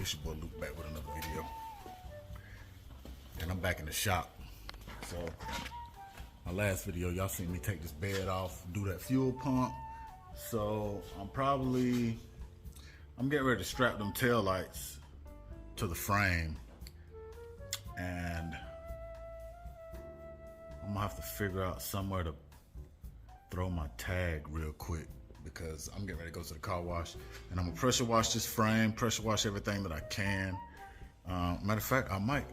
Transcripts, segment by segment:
It's your boy Luke back with another video. And I'm back in the shop. So, my last video, y'all seen me take this bed off, do that fuel pump. So, I'm getting ready to strap them tail lights to the frame. And I'm gonna have to figure out somewhere to throw my tag real quick, because I'm getting ready to go to the car wash and I'm gonna pressure wash this frame, pressure wash everything that I can. Matter of fact, I might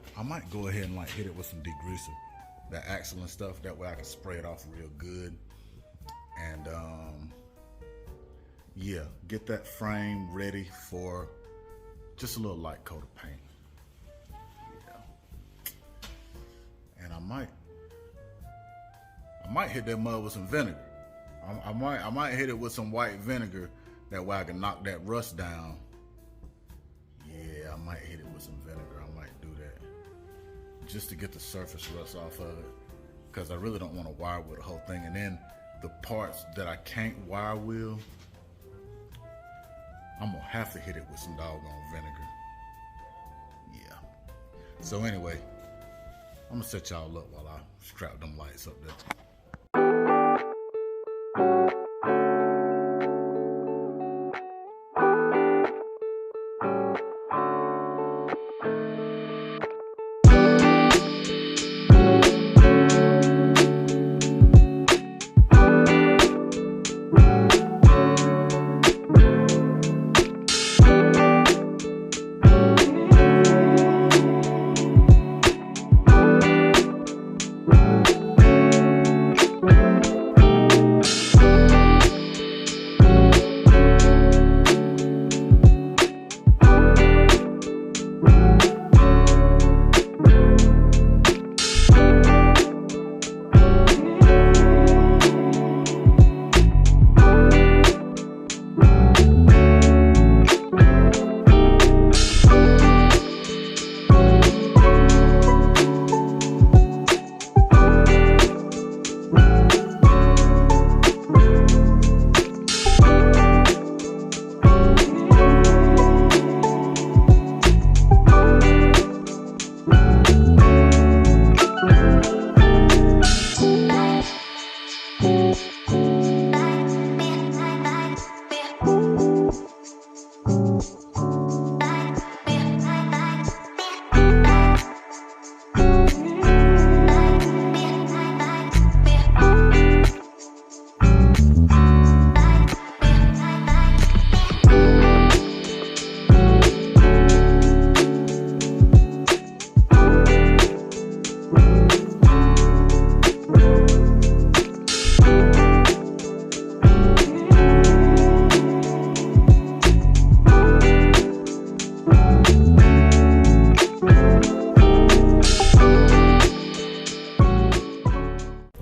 go ahead and like hit it with some degreaser, that axle and stuff. That way I can spray it off real good. And yeah, get that frame ready for just a little light coat of paint. Yeah. And I might hit that mud with some vinegar. I might hit it with some white vinegar. That way I can knock that rust down. Yeah, I might hit it with some vinegar. I might do that just to get the surface rust off of it, because I really don't want to wire wheel the whole thing. And then the parts that I can't wire wheel, I'm gonna have to hit it with some doggone vinegar. Yeah. So anyway, I'm gonna set y'all up while I strap them lights up there.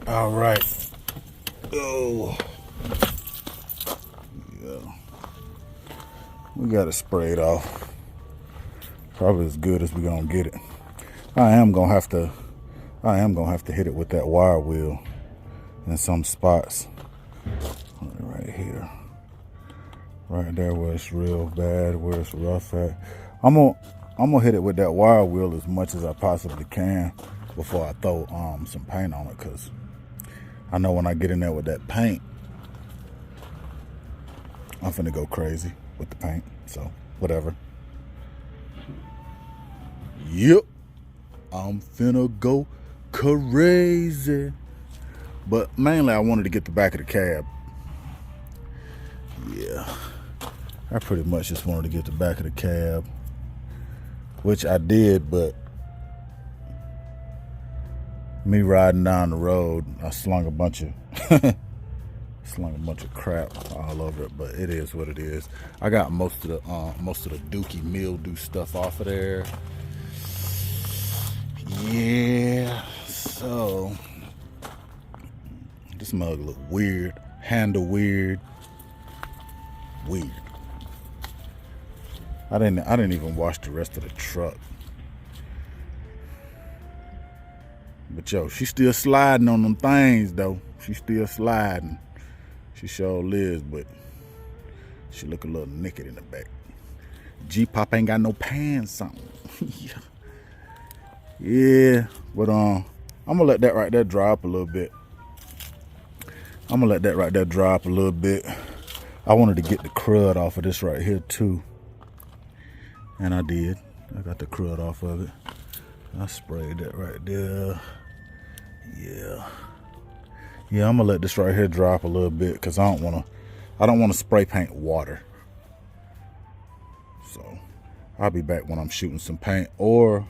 All right. Oh, yeah. We got it sprayed off. Probably as good as we're gonna get it. I am gonna have to hit it with that wire wheel in some spots. Right here, right there where it's real bad, where it's rough at. I'm gonna hit it with that wire wheel as much as I possibly can before I throw some paint on it, because I know when I get in there with that paint, I'm finna go crazy with the paint. So, whatever. Yep. I'm finna go crazy. But mainly I wanted to get the back of the cab. Yeah. I pretty much just wanted to get the back of the cab, which I did, but me riding down the road, I slung a bunch of crap all over it, but it is what it is. I got most of the dookie mildew stuff off of there. Yeah, so this mug look weird, handle weird. I didn't even wash the rest of the truck. But yo, she's still sliding on them things though. She's still sliding. She sure is, but she look a little naked in the back. G-Pop ain't got no pants on. Yeah, but I'm gonna let that right there dry up a little bit. I wanted to get the crud off of this right here too. And I did. I got the crud off of it. I sprayed that right there. Yeah. Yeah, I'm gonna let this right here drop a little bit because I don't wanna spray paint water. So I'll be back when I'm shooting some paint, or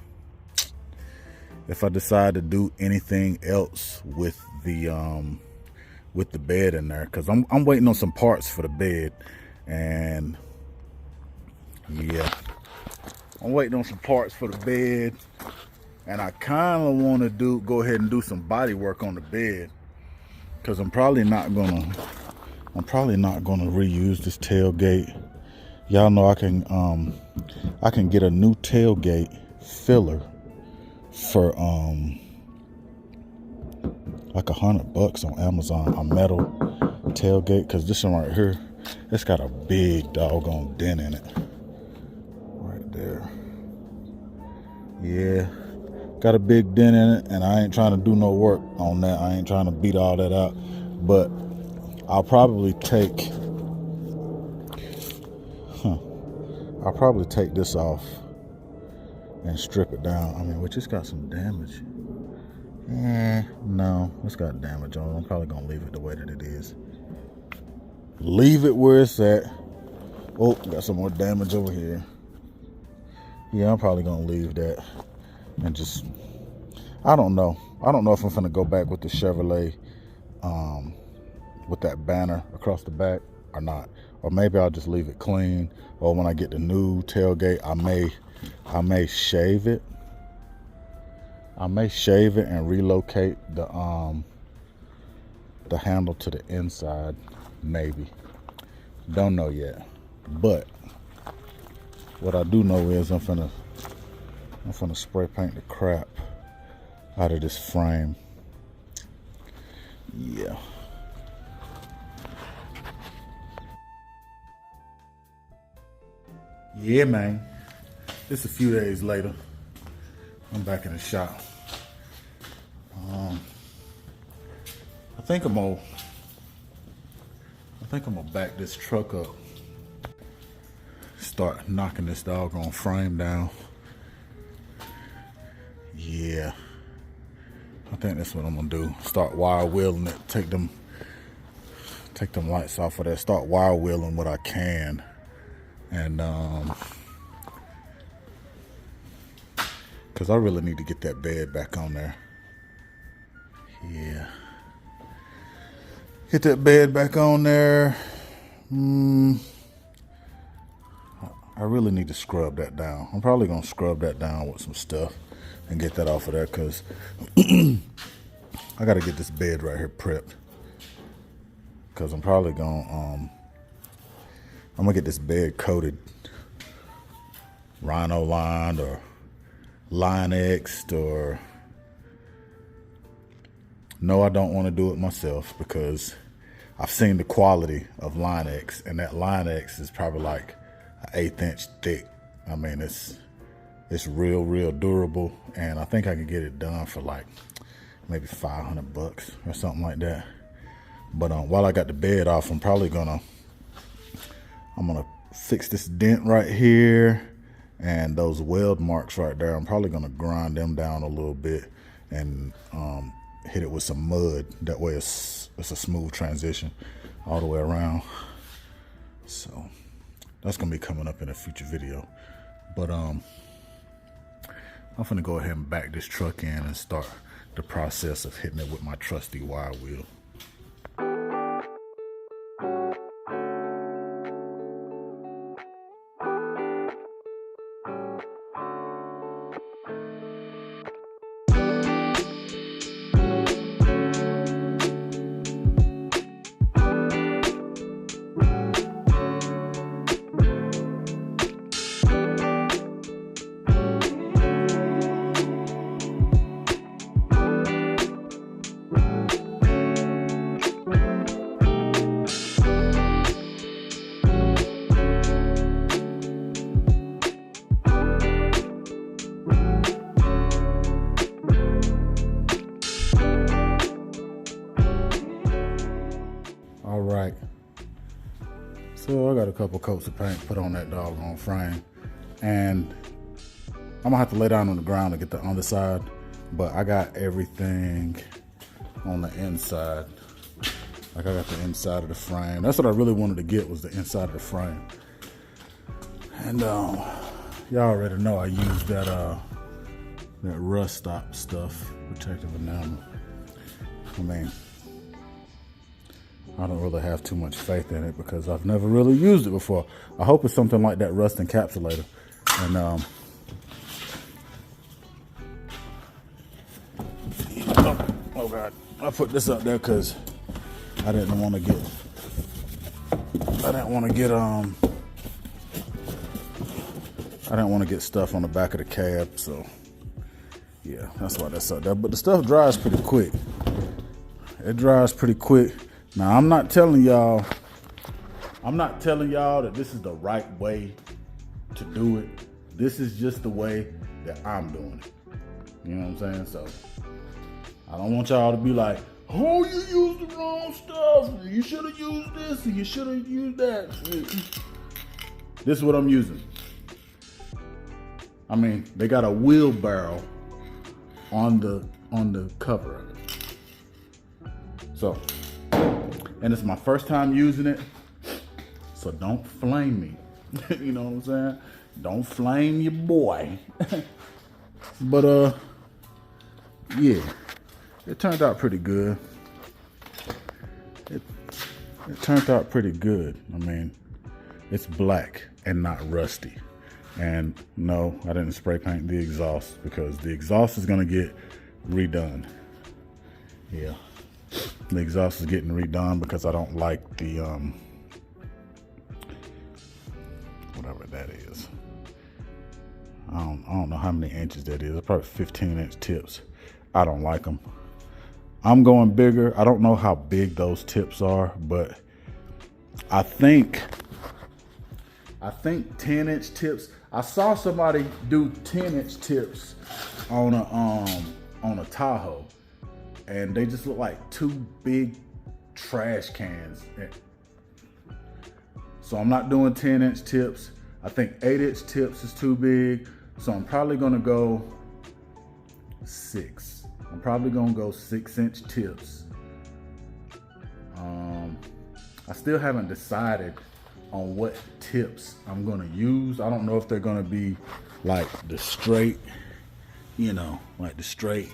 if I decide to do anything else with the bed in there, because I'm waiting on some parts for the bed. And yeah, I'm waiting on some parts for the bed, and I kind of want to go ahead and do some body work on the bed, because I'm probably not gonna reuse this tailgate. Y'all know I can get a new tailgate filler for like $100 on Amazon, a metal tailgate, because this one right here, it's got a big doggone dent in it right there. Yeah, got a big dent in it, and I ain't trying to do no work on that. I ain't trying to beat all that out, but I'll probably take this off and strip it down. I mean, which it's got some damage. No, it's got damage on it. I'm probably gonna leave it the way that it is. Leave it where it's at. Oh, got some more damage over here. Yeah, I'm probably gonna leave that and just, I don't know if I'm gonna go back with the Chevrolet with that banner across the back or not. Or maybe I'll just leave it clean. Or when I get the new tailgate, I may shave it. And relocate the handle to the inside, maybe. Don't know yet. But what I do know is I'm finna spray paint the crap out of this frame. Yeah. Yeah, man. It's a few days later. I'm back in the shop. I think I'm gonna back this truck up. Start knocking this doggone frame down. Yeah. I think that's what I'm gonna do. Start wire wheeling it. Take them lights off of that. Start wire wheeling what I can. And because I really need to get that bed back on there. Yeah. Get that bed back on there. I really need to scrub that down. I'm probably going to scrub that down with some stuff and get that off of there, because I got to get this bed right here prepped. Because I'm probably going to, I'm going to get this bed coated Rhino lined or Line-X'd, or no, I don't want to do it myself, because I've seen the quality of Line-X, and that Line-X is probably like an 1/8 inch thick. I mean, it's real durable, and I think I can get it done for like maybe $500 or something like that. But while I got the bed off, I'm gonna fix this dent right here and those weld marks right there. I'm probably gonna grind them down a little bit and hit it with some mud. That way it's a smooth transition all the way around. So that's gonna be coming up in a future video. But I'm gonna go ahead and back this truck in and start the process of hitting it with my trusty wire wheel. So I got a couple coats of paint put on that doggone frame. And I'm gonna have to lay down on the ground to get the underside, but I got everything on the inside. Like I got the inside of the frame. That's what I really wanted to get, was the inside of the frame. And y'all already know I used that rust stop stuff, protective enamel. I mean, I don't really have too much faith in it because I've never really used it before. I hope it's something like that rust encapsulator. And oh God, I put this up there because I didn't want to get stuff on the back of the cab. So yeah, that's why that's up there. But the stuff dries pretty quick. It dries pretty quick. Now I'm not telling y'all that this is the right way to do it. This is just the way that I'm doing it. You know what I'm saying? So I don't want y'all to be like, oh, you used the wrong stuff. You should have used this and you should have used that. This is what I'm using. I mean, they got a wheelbarrow on the cover of it. So, and it's my first time using it. So don't flame me. You know what I'm saying? Don't flame your boy. But yeah, it turned out pretty good. It turned out pretty good. I mean, it's black and not rusty. And no, I didn't spray paint the exhaust because the exhaust is gonna get redone. Yeah, the exhaust is getting redone because I don't like the whatever that is. I don't know how many inches that is. It's probably 15-inch tips. I don't like them. I'm going bigger. I don't know how big those tips are, but I think 10-inch tips. I saw somebody do 10-inch tips on a Tahoe, and they just look like two big trash cans. So I'm not doing 10-inch tips. I think 8-inch tips is too big. So I'm probably gonna go 6. I'm probably gonna go 6-inch tips. I still haven't decided on what tips I'm gonna use. I don't know if they're gonna be like the straight, like the straight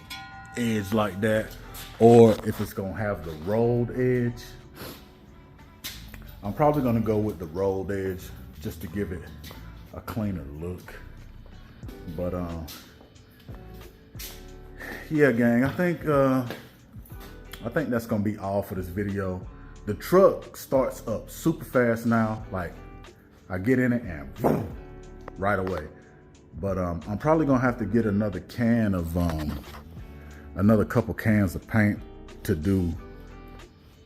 edge like that, or if it's gonna have the rolled edge. I'm probably gonna go with the rolled edge just to give it a cleaner look. But yeah, gang, I think that's gonna be all for this video. The truck starts up super fast now. Like, I get in it and boom, right away. But I'm probably gonna have to get another can of another couple cans of paint to do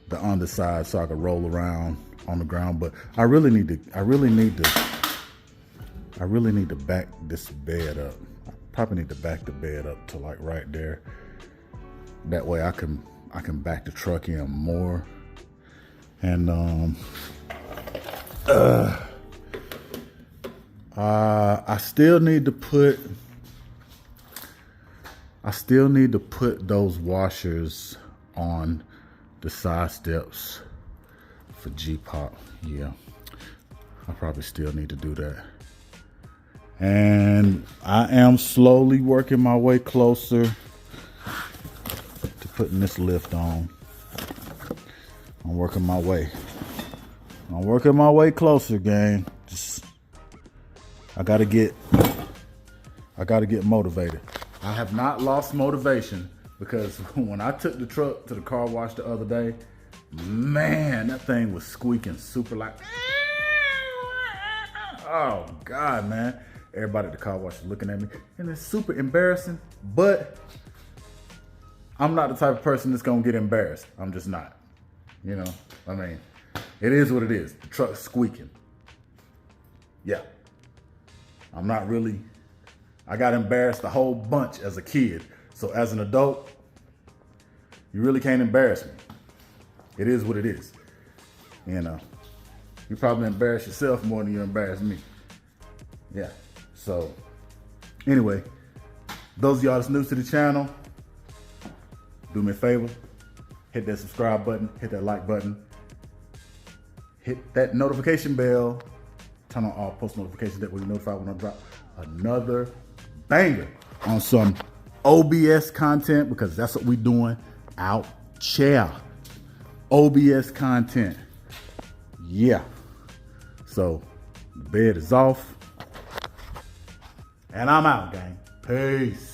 the underside so I can roll around on the ground. But I really need to back this bed up. I probably need to back the bed up to like right there. That way I can back the truck in more. And I still need to put those washers on the side steps for G-Pop. Yeah, I probably still need to do that. And I am slowly working my way closer to putting this lift on. I'm working my way closer, gang. I gotta get motivated. I have not lost motivation because when I took the truck to the car wash the other day, man, that thing was squeaking super loud. Oh God, man. Everybody at the car wash is looking at me and it's super embarrassing, but I'm not the type of person that's gonna get embarrassed. I'm just not. I mean, it is what it is. The truck's squeaking. Yeah. I'm not really, I got embarrassed a whole bunch as a kid. So as an adult, you really can't embarrass me. It is what it is. You probably embarrass yourself more than you embarrass me. Yeah. So anyway, those of y'all that's new to the channel, do me a favor, hit that subscribe button, hit that like button, hit that notification bell, turn on all post notifications that will notify when I drop another banger on some OBS content, because that's what we're doing out here. OBS content. Yeah. So the bed is off. And I'm out, gang. Peace.